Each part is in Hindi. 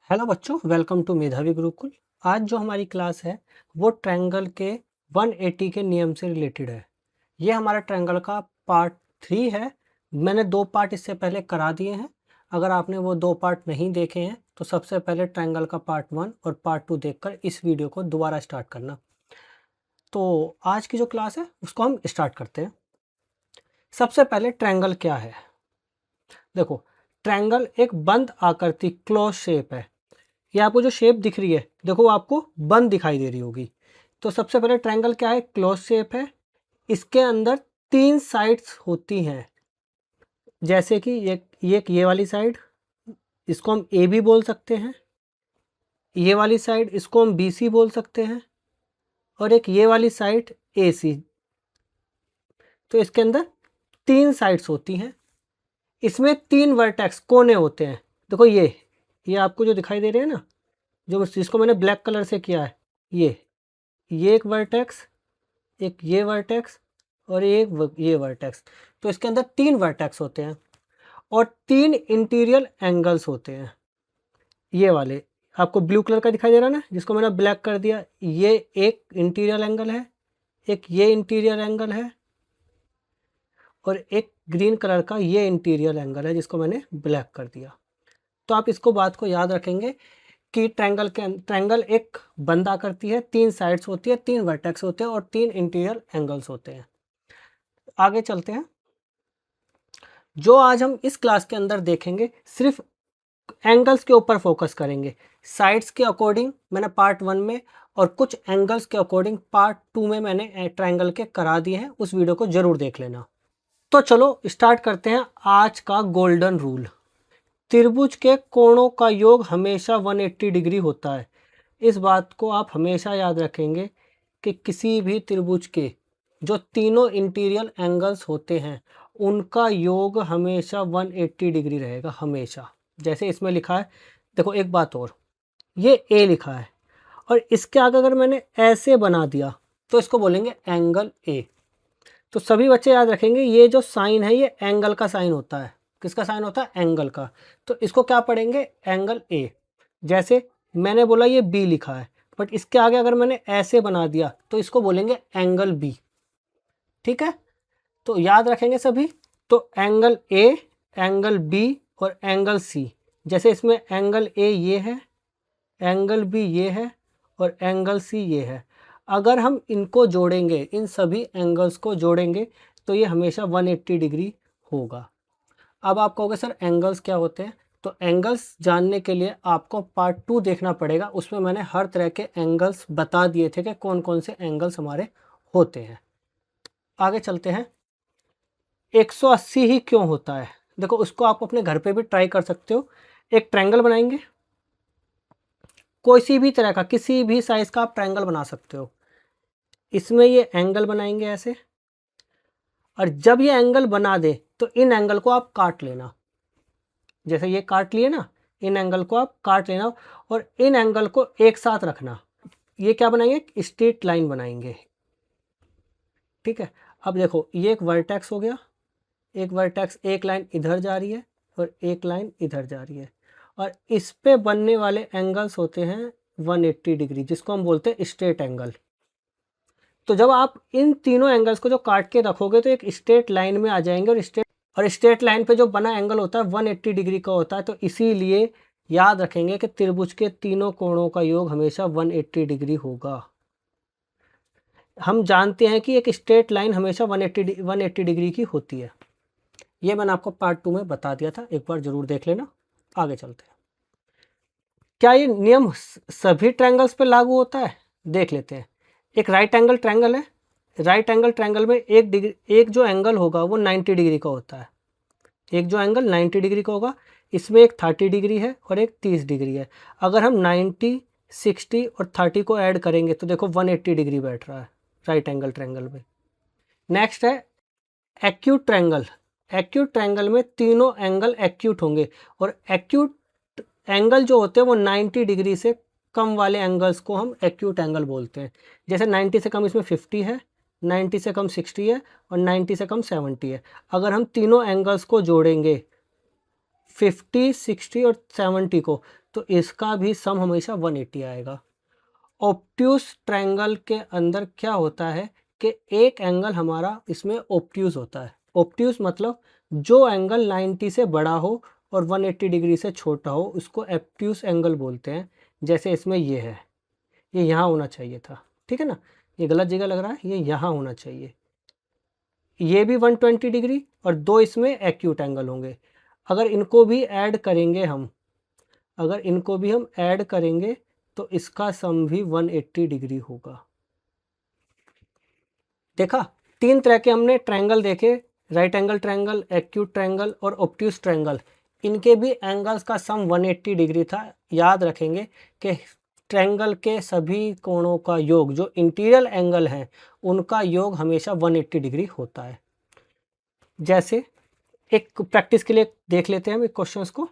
हेलो बच्चों, वेलकम टू मेधावी गुरुकुल। आज जो हमारी क्लास है वो ट्रायंगल के 180 के नियम से रिलेटेड है। ये हमारा ट्रायंगल का पार्ट 3 है। मैंने 2 पार्ट इससे पहले करा दिए हैं। अगर आपने वो 2 पार्ट नहीं देखे हैं तो सबसे पहले ट्रायंगल का पार्ट 1 और पार्ट 2 देखकर इस वीडियो को दोबारा स्टार्ट करना। तो आज की जो क्लास है उसको हम स्टार्ट करते हैं। सबसे पहले ट्रायंगल क्या है। देखो, ट्रायंगल एक बंद आकृति क्लोज शेप है। ये आपको जो शेप दिख रही है, देखो आपको बंद दिखाई दे रही होगी। तो सबसे पहले ट्रायंगल क्या है, क्लोज शेप है। इसके अंदर 3 साइड्स होती हैं, जैसे कि ये वाली साइड, इसको हम ए बी बोल सकते हैं। ये वाली साइड इसको हम बी सी बोल सकते हैं, और एक ये वाली साइड ए सी। तो इसके अंदर 3 साइड्स होती हैं। इसमें 3 वर्टेक्स कोने होते हैं। देखो ये आपको जो दिखाई दे रहे हैं ना, जो जिसको मैंने ब्लैक कलर से किया है, ये एक वर्टेक्स, एक ये वर्टेक्स और एक ये वर्टेक्स। तो इसके अंदर 3 वर्टेक्स होते हैं और 3 इंटीरियर एंगल्स होते हैं। ये वाले आपको ब्लू कलर का दिखाई दे रहा है ना, जिसको मैंने ब्लैक कर दिया, ये एक इंटीरियर एंगल है, एक ये इंटीरियर एंगल है, और एक ग्रीन कलर का ये इंटीरियर एंगल है जिसको मैंने ब्लैक कर दिया। तो आप इसको बात को याद रखेंगे कि ट्रायंगल एक बंद आकृति है, 3 साइड्स होती है, 3 वर्टेक्स होते हैं और 3 इंटीरियर एंगल्स होते हैं। आगे चलते हैं। जो आज हम इस क्लास के अंदर देखेंगे सिर्फ एंगल्स के ऊपर फोकस करेंगे। साइड्स के अकॉर्डिंग मैंने पार्ट 1 में और कुछ एंगल्स के अकॉर्डिंग पार्ट 2 में मैंने ट्रायंगल के करा दिए हैं। उस वीडियो को जरूर देख लेना। तो चलो स्टार्ट करते हैं आज का गोल्डन रूल। त्रिभुज के कोणों का योग हमेशा 180 डिग्री होता है। इस बात को आप हमेशा याद रखेंगे कि किसी भी त्रिभुज के जो तीनों इंटीरियर एंगल्स होते हैं उनका योग हमेशा 180 डिग्री रहेगा, हमेशा। जैसे इसमें लिखा है, देखो एक बात और, ये ए लिखा है और इसके आगे अगर मैंने ऐसे बना दिया तो इसको बोलेंगे एंगल ए। तो सभी बच्चे याद रखेंगे ये जो साइन है ये एंगल का साइन होता है। किसका साइन होता है? एंगल का। तो इसको क्या पढ़ेंगे? Angle A. जैसे मैंने बोला ये बी लिखा है, बट इसके आगे अगर मैंने ऐसे बना दिया तो इसको बोलेंगे एंगल बी। ठीक है, तो याद रखेंगे सभी। तो एंगल ए, एंगल बी और एंगल सी। जैसे इसमें एंगल ए ये है, एंगल बी ये है और एंगल सी ये है। अगर हम इनको जोड़ेंगे, इन सभी एंगल्स को जोड़ेंगे, तो ये हमेशा 180 डिग्री होगा। अब आप कहोगे सर एंगल्स क्या होते हैं? तो एंगल्स जानने के लिए आपको पार्ट 2 देखना पड़ेगा। उसमें मैंने हर तरह के एंगल्स बता दिए थे कि कौन कौन से एंगल्स हमारे होते हैं। आगे चलते हैं। 180 ही क्यों होता है? देखो, उसको आप अपने घर पे भी ट्राई कर सकते हो। एक ट्रायंगल बनाएंगे, कोई सी भी तरह का, किसी भी साइज का आप ट्रायंगल बना सकते हो। इसमें ये एंगल बनाएंगे ऐसे, और जब ये एंगल बना दे तो इन एंगल को आप काट लेना। जैसे ये काट लिए ना, इन एंगल को आप काट लेना और इन एंगल को एक साथ रखना। ये क्या बनाएंगे? स्ट्रेट लाइन बनाएंगे। ठीक है, अब देखो ये एक वर्टेक्स हो गया, एक वर्टेक्स, एक लाइन इधर जा रही है और एक लाइन इधर जा रही है, और इस पे बनने वाले एंगल्स होते हैं 180 डिग्री, जिसको हम बोलते हैं स्ट्रेट एंगल। तो जब आप इन तीनों एंगल्स को जो काट के रखोगे तो एक स्ट्रेट लाइन में आ जाएंगे, और स्ट्रेट लाइन पे जो बना एंगल होता है 180 डिग्री का होता है। तो इसीलिए याद रखेंगे कि त्रिभुज के तीनों कोणों का योग हमेशा 180 डिग्री होगा। हम जानते हैं कि एक स्ट्रेट लाइन हमेशा 180 डिग्री की होती है। ये मैंने आपको पार्ट 2 में बता दिया था, एक बार जरूर देख लेना। आगे चलते हैं। क्या ये नियम सभी ट्रायंगल्स पे लागू होता है? देख लेते हैं। एक राइट एंगल ट्रायंगल है। राइट एंगल ट्रायंगल में एक जो एंगल होगा वो 90 डिग्री का होता है। एक जो एंगल 90 डिग्री का होगा, इसमें एक 30 डिग्री है और एक 30 डिग्री है। अगर हम 90, 60 और 30 को ऐड करेंगे तो देखो 180 डिग्री बैठ रहा है राइट एंगल ट्रायंगल में। नेक्स्ट है एक्यूट ट्रायंगल। एक्यूट ट्रायंगल में तीनों एंगल एक्यूट होंगे, और एक्यूट एंगल जो होते हैं वो 90 डिग्री से कम वाले एंगल्स को हम एक्यूट एंगल बोलते हैं। जैसे 90 से कम इसमें 50 है, 90 से कम 60 है और 90 से कम 70 है। अगर हम तीनों एंगल्स को जोड़ेंगे 50, 60 और 70 को, तो इसका भी सम हमेशा 180 आएगा। ऑब्ट्यूज ट्रायंगल के अंदर क्या होता है कि एक एंगल हमारा इसमें ऑब्ट्यूज होता है। ऑब्ट्यूज मतलब जो एंगल 90 से बड़ा हो और 180 डिग्री से छोटा हो उसको ऑब्ट्यूज एंगल बोलते हैं। जैसे इसमें ये है, ये यहाँ होना चाहिए था, ठीक है ना, ये गलत जगह लग रहा है, ये यहाँ होना चाहिए। ये भी 120 डिग्री और दो इसमें एक्यूट एंगल होंगे। अगर इनको भी ऐड करेंगे हम, अगर इनको भी हम ऐड करेंगे तो इसका सम भी 180 डिग्री होगा। देखा, तीन तरह के हमने ट्रायंगल देखे, right angle triangle, acute triangle और ऑब्ट्यूज ट्रायंगल। इनके भी एंगल्स का सम 180 डिग्री था। याद रखेंगे कि ट्रायंगल के सभी कोणों का योग, जो इंटीरियर एंगल हैं उनका योग हमेशा 180 डिग्री होता है। जैसे एक प्रैक्टिस के लिए देख लेते हैं हम एक क्वेश्चंस को।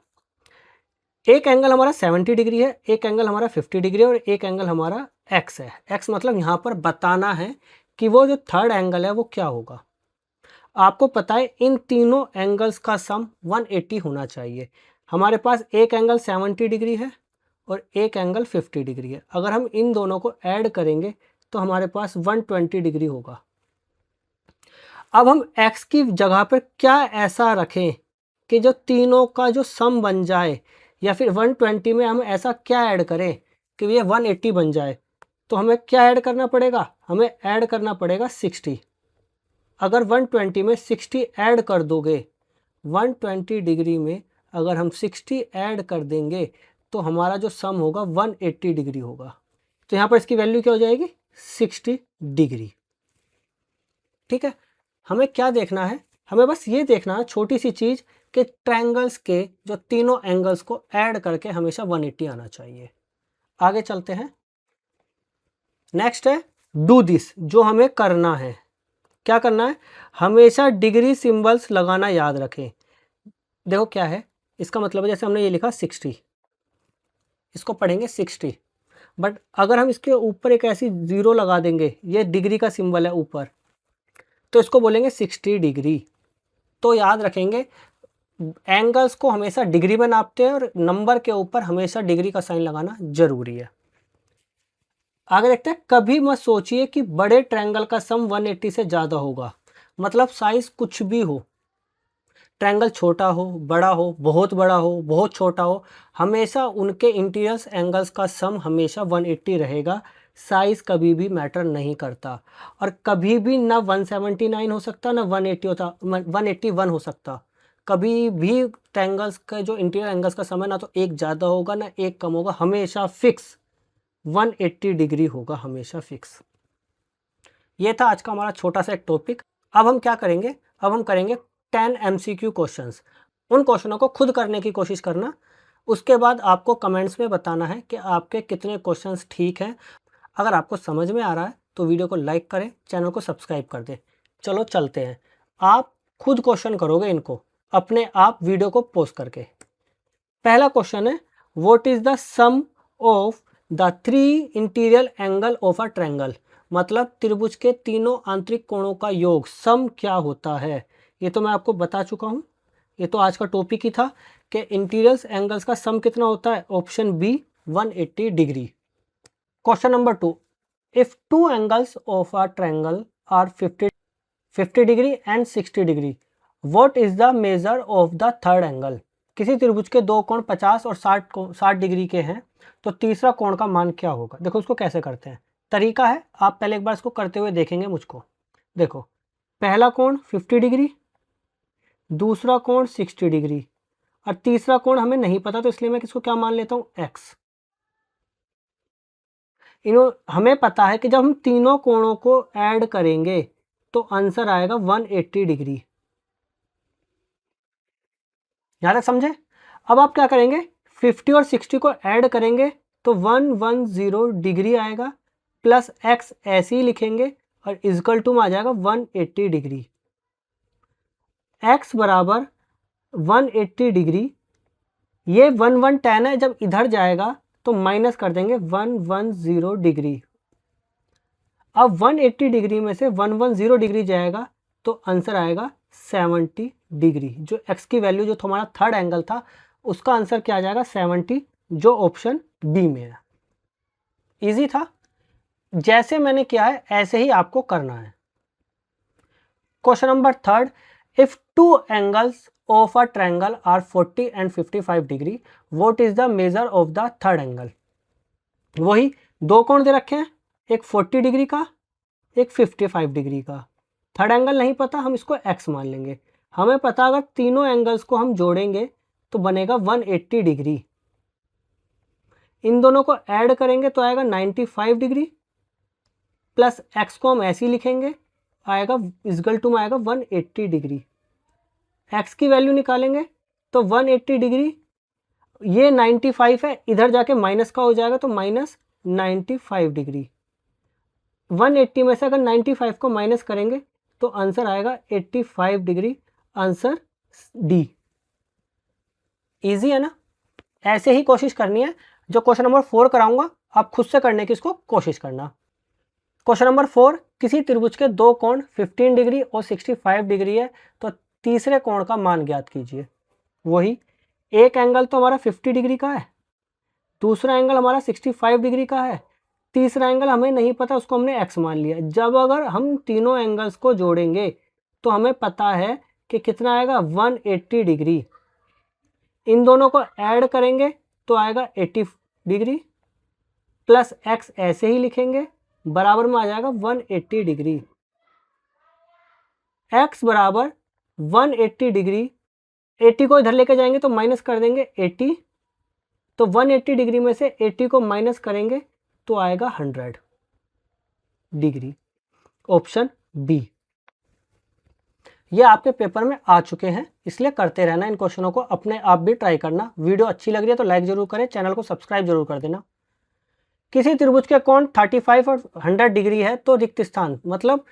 एक एंगल हमारा 70 डिग्री है, एक एंगल हमारा 50 डिग्री और एक एंगल हमारा एक्स है। एक्स मतलब यहाँ पर बताना है कि वो जो थर्ड एंगल है वो क्या होगा। आपको पता है इन तीनों एंगल्स का सम 180 होना चाहिए। हमारे पास एक एंगल 70 डिग्री है और एक एंगल 50 डिग्री है। अगर हम इन दोनों को ऐड करेंगे तो हमारे पास 120 डिग्री होगा। अब हम x की जगह पर क्या ऐसा रखें कि जो तीनों का जो सम बन जाए, या फिर 120 में हम ऐसा क्या ऐड करें कि ये 180 बन जाए। तो हमें क्या ऐड करना पड़ेगा, हमें ऐड करना पड़ेगा 60। अगर 120 में 60 ऐड कर दोगे, 120 डिग्री में अगर हम 60 ऐड कर देंगे तो हमारा जो सम होगा 180 डिग्री होगा। तो यहाँ पर इसकी वैल्यू क्या हो जाएगी, 60 डिग्री। ठीक है, हमें क्या देखना है, हमें बस ये देखना है छोटी सी चीज़ कि ट्रायंगल्स के जो तीनों एंगल्स को ऐड करके हमेशा 180 आना चाहिए। आगे चलते हैं। नेक्स्ट है डू दिस, जो हमें करना है। क्या करना है, हमेशा डिग्री सिंबल्स लगाना याद रखें। देखो क्या है, इसका मतलब है जैसे हमने ये लिखा 60, इसको पढ़ेंगे 60, बट अगर हम इसके ऊपर एक ऐसी जीरो लगा देंगे, ये डिग्री का सिंबल है ऊपर, तो इसको बोलेंगे 60 डिग्री। तो याद रखेंगे एंगल्स को हमेशा डिग्री में नापते हैं और नंबर के ऊपर हमेशा डिग्री का साइन लगाना जरूरी है। आगे देखते हैं, कभी मत सोचिए कि बड़े ट्रायंगल का सम 180 से ज़्यादा होगा। मतलब साइज कुछ भी हो, ट्रायंगल छोटा हो, बड़ा हो, बहुत बड़ा हो, बहुत छोटा हो, हमेशा उनके इंटीरियर एंगल्स का सम हमेशा 180 रहेगा। साइज़ कभी भी मैटर नहीं करता और कभी भी ना 179 हो सकता ना 181 हो सकता। कभी भी ट्रायंगल्स का जो इंटीरियर एंगल्स का सम है ना तो एक ज़्यादा होगा ना एक कम होगा, हमेशा फिक्स 180 डिग्री होगा, हमेशा फिक्स। ये था आज का हमारा छोटा सा एक टॉपिक। अब हम क्या करेंगे, अब हम करेंगे 10 MCQ क्वेश्चंस। उन क्वेश्चनों को खुद करने की कोशिश करना, उसके बाद आपको कमेंट्स में बताना है कि आपके कितने क्वेश्चंस ठीक हैं। अगर आपको समझ में आ रहा है तो वीडियो को लाइक करें, चैनल को सब्सक्राइब कर दें। चलो चलते हैं, आप खुद क्वेश्चन करोगे इनको अपने आप वीडियो को पॉज करके। पहला क्वेश्चन है, what is the sum of the 3 interior angle of a triangle. मतलब त्रिभुज के तीनों आंतरिक कोणों का योग सम क्या होता है। ये तो मैं आपको बता चुका हूँ, ये तो आज का टॉपिक ही था कि इंटीरियर एंगल्स का सम कितना होता है। Option B 180 degree. Question number 2, if 2 angles of a triangle are 50 degree and 60 degree, what is the measure of the third angle. किसी त्रिभुज के दो कोण 50 और 60 डिग्री के हैं तो तीसरा कोण का मान क्या होगा। देखो उसको कैसे करते हैं, तरीका है, आप पहले एक बार इसको करते हुए देखेंगे मुझको। देखो पहला कोण 50 डिग्री, दूसरा कोण 60 डिग्री और तीसरा कोण हमें नहीं पता, तो इसलिए मैं किसको क्या मान लेता हूँ, एक्स। हमें पता है कि जब हम तीनों कोणों को ऐड करेंगे तो आंसर आएगा 180 डिग्री। यहाँ तक समझे। अब आप क्या करेंगे, 50 और 60 को ऐड करेंगे तो 110 डिग्री आएगा, प्लस एक्स ऐसे ही लिखेंगे और इजकल टू में आ जाएगा 180 डिग्री। एक्स बराबर 180 डिग्री, ये 110 है, जब इधर जाएगा तो माइनस कर देंगे 110 डिग्री। अब 180 डिग्री में से 110 डिग्री जाएगा तो आंसर आएगा 70 डिग्री। जो एक्स की वैल्यू जो हमारा थर्ड एंगल था उसका आंसर क्या आ जाएगा, 70 जो ऑप्शन बी में है। इजी था, जैसे मैंने किया है ऐसे ही आपको करना है। Question number third, if two angles of a triangle are 40 and 55 degree, what is the measure of the third angle. वही दो कोण दे रखे हैं, एक 40 डिग्री का, एक 55 डिग्री का। थर्ड एंगल नहीं पता, हम इसको एक्स मान लेंगे। हमें पता अगर तीनों एंगल्स को हम जोड़ेंगे तो बनेगा 180 डिग्री। इन दोनों को ऐड करेंगे तो आएगा 95 डिग्री, प्लस एक्स को हम ऐसे ही लिखेंगे, आएगा इक्वल टू में आएगा 180 डिग्री। एक्स की वैल्यू निकालेंगे तो 180 डिग्री, ये 95 है, इधर जाके माइनस का हो जाएगा तो माइनस 95 डिग्री। 180 में से अगर 95 को माइनस करेंगे तो आंसर आएगा 85 डिग्री, आंसर डी। इजी है ना। ऐसे ही कोशिश करनी है। जो क्वेश्चन नंबर 4 कराऊंगा आप खुद से करने की इसको कोशिश करना। क्वेश्चन नंबर 4, किसी त्रिभुज के दो कोण 15 डिग्री और 65 डिग्री है, तो तीसरे कोण का मान ज्ञात कीजिए। वही एक एंगल तो हमारा 50 डिग्री का है, दूसरा एंगल हमारा 65 डिग्री का है, तीसरा एंगल हमें नहीं पता, उसको हमने एक्स मान लिया। जब अगर हम तीनों एंगल्स को जोड़ेंगे तो हमें पता है कि कितना आएगा 180 डिग्री। इन दोनों को ऐड करेंगे तो आएगा 80 डिग्री, प्लस एक्स ऐसे ही लिखेंगे, बराबर में आ जाएगा 180 डिग्री। एक्स बराबर 180 डिग्री, 80 को इधर लेके जाएंगे तो माइनस कर देंगे 80, तो 180 डिग्री में से 80 को माइनस करेंगे तो आएगा 100 डिग्री, ऑप्शन बी। ये आपके पेपर में आ चुके हैं, इसलिए करते रहना इन क्वेश्चनों को, अपने आप भी ट्राई करना। वीडियो अच्छी लग रही है तो लाइक जरूर करें, चैनल को सब्सक्राइब जरूर कर देना। किसी त्रिभुज के कोण 35 और 100 डिग्री है तो रिक्त स्थान, मतलब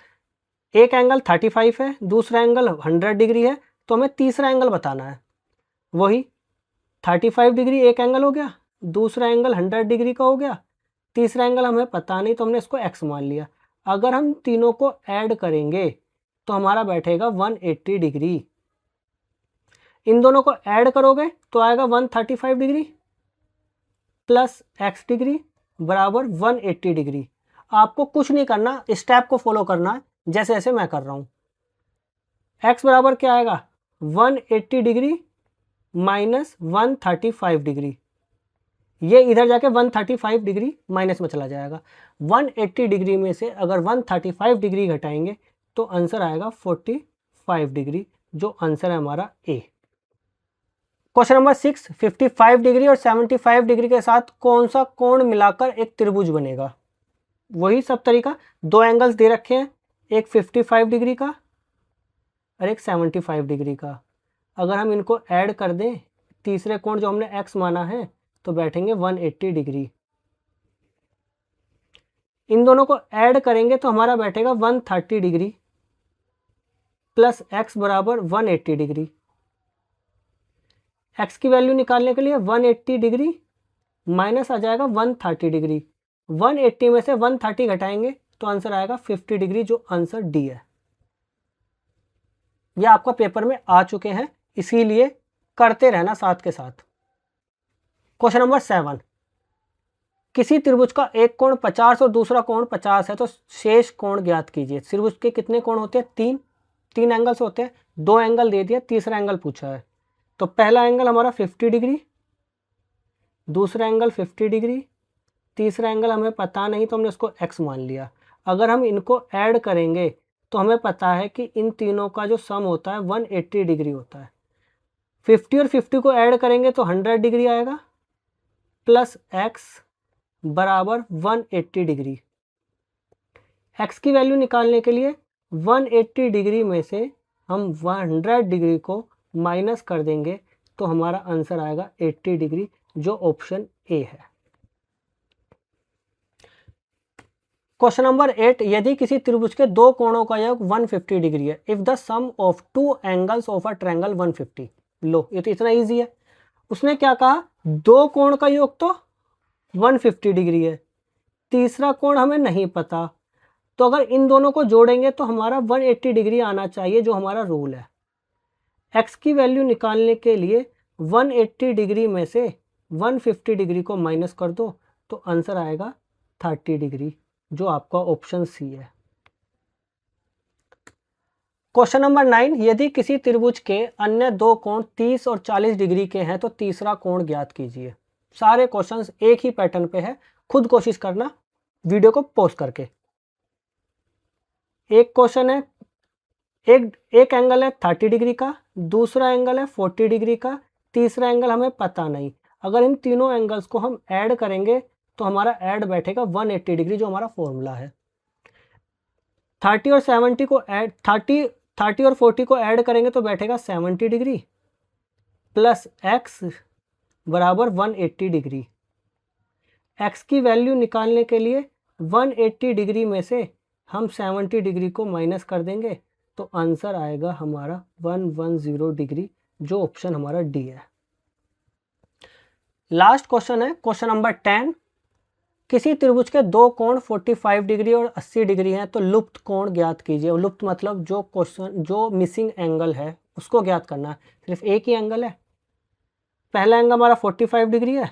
एक एंगल 35 है, दूसरा एंगल 100 डिग्री है, तो हमें तीसरा एंगल बताना है। वही 35 डिग्री एक एंगल हो गया, दूसरा एंगल 100 डिग्री का हो गया, तीसरा एंगल हमें पता नहीं तो हमने इसको एक्स मान लिया। अगर हम तीनों को ऐड करेंगे तो हमारा बैठेगा 180 डिग्री। इन दोनों को ऐड करोगे तो आएगा 135 डिग्री प्लस एक्स डिग्री बराबर 180 डिग्री। आपको कुछ नहीं करना, स्टेप को फॉलो करना है जैसे जैसे मैं कर रहा हूं। एक्स बराबर क्या आएगा 180 डिग्री माइनस 135 डिग्री, ये इधर जाके 135 डिग्री माइनस में चला जाएगा। 180 डिग्री में से अगर 135 डिग्री घटाएंगे तो आंसर आएगा 45 डिग्री, जो आंसर है हमारा ए। क्वेश्चन नंबर 6, 55 डिग्री और 75 डिग्री के साथ कौन सा कोण मिलाकर एक त्रिभुज बनेगा। वही सब तरीका, दो एंगल्स दे रखे हैं, एक 55 डिग्री का और एक 75 डिग्री का। अगर हम इनको ऐड कर दें, तीसरे कोण जो हमने एक्स माना है, तो बैठेंगे 180 डिग्री। इन दोनों को ऐड करेंगे तो हमारा बैठेगा 130 डिग्री प्लस एक्स बराबर 180 डिग्री। एक्स की वैल्यू निकालने के लिए 180 डिग्री माइनस आ जाएगा 130 डिग्री, 180 में से 130 घटाएंगे तो आंसर आएगा 50 डिग्री, जो आंसर डी है। यह आपका पेपर में आ चुके हैं, इसीलिए करते रहना साथ के साथ। क्वेश्चन नंबर 7, किसी त्रिभुज का एक कोण 50 और दूसरा कोण 50 है, तो शेष कोण ज्ञात कीजिए। त्रिभुज के कितने कोण होते हैं, तीन एंगल्स होते हैं, दो एंगल दे दिया, तीसरा एंगल पूछा है। तो पहला एंगल हमारा 50 डिग्री, दूसरा एंगल 50 डिग्री, तीसरा एंगल हमें पता नहीं तो हमने उसको एक्स मान लिया। अगर हम इनको ऐड करेंगे तो हमें पता है कि इन तीनों का जो सम होता है 180 डिग्री होता है। 50 और 50 को ऐड करेंगे तो 100 डिग्री आएगा, प्लस एक्स बराबर 180 डिग्री। एक्स की वैल्यू निकालने के लिए 180 डिग्री में से हम 100 डिग्री को माइनस कर देंगे तो हमारा आंसर आएगा 80 डिग्री, जो ऑप्शन ए है। क्वेश्चन नंबर 8, यदि किसी त्रिभुज के दो कोणों का योग 150 डिग्री है, if the sum of two angles of a triangle 150। लो, ये तो इतना इजी है। उसने क्या कहा, दो कोण का योग तो 150 डिग्री है, तीसरा कोण हमें नहीं पता, तो अगर इन दोनों को जोड़ेंगे तो हमारा 180 डिग्री आना चाहिए, जो हमारा रूल है। एक्स की वैल्यू निकालने के लिए 180 डिग्री में से 150 डिग्री को माइनस कर दो तो आंसर आएगा 30 डिग्री, जो आपका ऑप्शन सी है। क्वेश्चन नंबर 9, यदि किसी त्रिभुज के अन्य दो कोण 30 और 40 डिग्री के हैं तो तीसरा कोण ज्ञात कीजिए। सारे क्वेश्चंस एक ही पैटर्न पे है, खुद कोशिश करना वीडियो को पॉज करके। एक क्वेश्चन है, एक एंगल है 30 डिग्री का, दूसरा एंगल है 40 डिग्री का, तीसरा एंगल हमें पता नहीं। अगर इन तीनों एंगल्स को हम ऐड करेंगे तो हमारा ऐड बैठेगा 180 डिग्री, जो हमारा फॉर्मूला है। 30 और 70 को ऐड 30 और 40 को ऐड करेंगे तो बैठेगा 70 डिग्री प्लस x बराबर 180 डिग्री। x की वैल्यू निकालने के लिए 180 डिग्री में से हम 70 डिग्री को माइनस कर देंगे तो आंसर आएगा हमारा 110 डिग्री, जो ऑप्शन हमारा डी है। लास्ट क्वेश्चन है क्वेश्चन नंबर 10, किसी त्रिभुज के दो कोण 45 डिग्री और 80 डिग्री हैं तो लुप्त कोण ज्ञात कीजिए। लुप्त मतलब जो मिसिंग एंगल है उसको ज्ञात करना है। सिर्फ एक ही एंगल है, पहला एंगल हमारा 45 डिग्री है,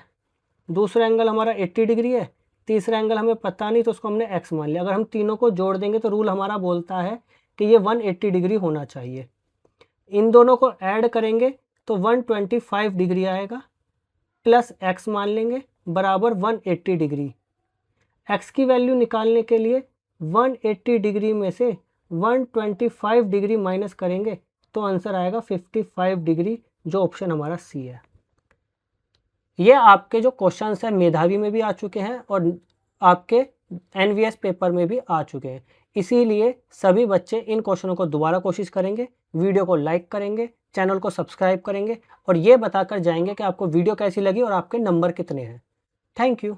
दूसरा एंगल हमारा 80 डिग्री है, तीसरा एंगल हमें पता नहीं तो उसको हमने x मान लिया। अगर हम तीनों को जोड़ देंगे तो रूल हमारा बोलता है कि ये 180 डिग्री होना चाहिए। इन दोनों को ऐड करेंगे तो 125 डिग्री आएगा, प्लस x मान लेंगे बराबर 180 डिग्री। x की वैल्यू निकालने के लिए 180 डिग्री में से 125 डिग्री माइनस करेंगे तो आंसर आएगा 55 डिग्री, जो ऑप्शन हमारा सी है। ये आपके जो क्वेश्चंस हैं मेधावी में भी आ चुके हैं और आपके एनवीएस पेपर में भी आ चुके हैं, इसीलिए सभी बच्चे इन क्वेश्चनों को दोबारा कोशिश करेंगे, वीडियो को लाइक करेंगे, चैनल को सब्सक्राइब करेंगे और ये बताकर जाएंगे कि आपको वीडियो कैसी लगी और आपके नंबर कितने हैं। Thank you.